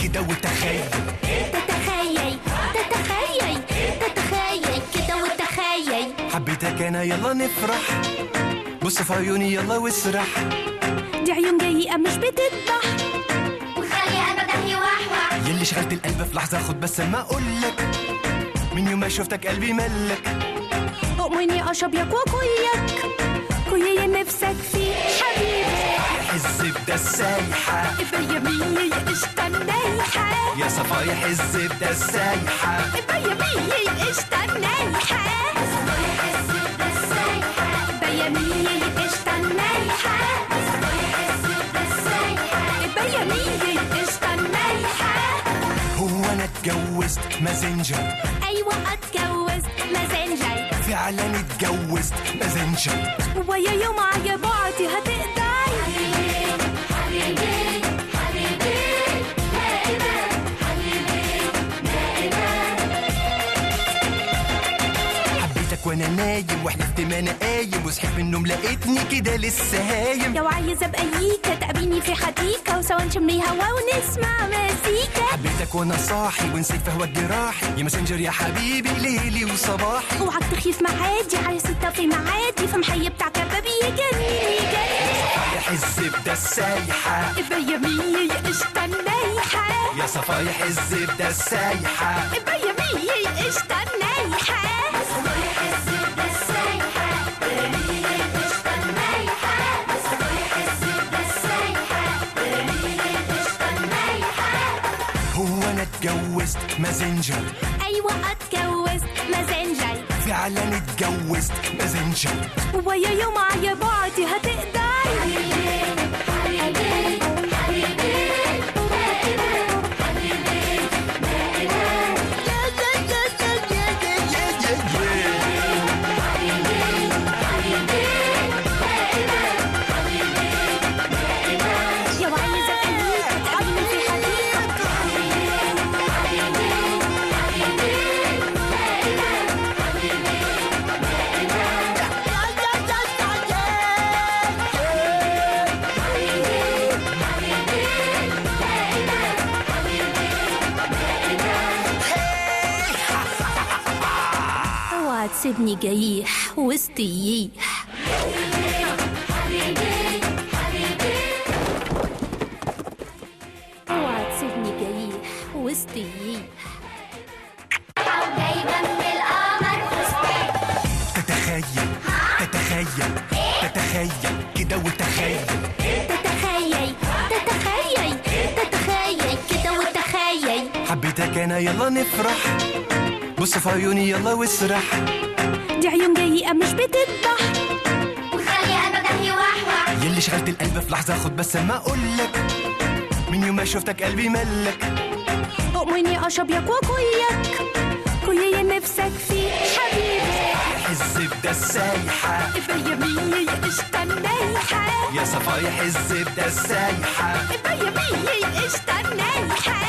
كده وتخيل تتخيل تتخيل تتخيل كده وتخيل. حبيتك انا يلا نفرح، بص في عيوني يلا واسرح. دي عيون جاية مش بتذبح وخلي قلبك يوحوح. يلي شغلت القلب في لحظة خد بس ما اقولك، من يوم ما شفتك قلبي ملك. أؤمني أشرب ياك وكوياك، كويا نفسك فيه حبيبي. الزبدة السايحة يا مية استنيحة، يا صفايح الزبدة السايحة. يا مية استنيحة، يا مية استنيحة، يا مية استنيحة. هو انا اتجوزت مازنجر؟ أيوة اتجوزت مازنجر، فعلا اتجوزت مازنجر. ويا يوم على بعضي هتقدر. حبيبي حبيبي دائما، حبيبي دائما. حبيتك وانا نايم وحلفت ما انا قايم، وصحيت من النوم لقيتني كده لسه هايم. لو عايز ابقى ليكا تقابلني في حديقة وسوا نشم هوا ونسمع مزيكا. حبيتك وانا صاحي ونسيت في هوا جراحي، يا ماسنجر يا حبيبي ليلي وصباحي. اوعك تخيف معادي على 6 في معادي، في محي بتاع كبابي يجنني يجنني. صفايح الزبدة السايحة، يا مية استنيحة، يا صفايح الزبدة السايحة. يا مية استنيحة، صفايح الزبدة السايحة. يا مية استنيحة، صفايح الزبدة السايحة. يا مية استنيحة. هو انا اتجوزت مازنجر؟ ايوه اتجوزت مازنجر، فعلا اتجوزت مازنجر. ويا يوم على بعضي هتقدر. حبيبي حبيبي حبيبي دائما، حبيبي دائما. يا وعايز ابقى ليكا تقابلني في حديقة. اوعى تسيبني جيح وسط ييح. اوعى تسيبني جيح وسط ييح. جايبة من القمر فستان. تتخيل تتخيل تتخيل كده وتخيل. تتخيل تتخيل تتخيل كده وتخيل. حبيتك انا يلا نفرح، بص في عيوني يلا واسرح. دي عيون جاية مش بتذبح وخلي قلبك يوحوح. يلي شغلت القلب في لحظة خد بس ما اقولك، من يوم ما شفتك قلبي ملك. أؤمني أشرب ياك وكوياك، كويا نفسك فيه حبيبي. الزبدة السايحة، يا مية استنيحة، يا صفايح الزبدة السايحة. يا مية استنيحة.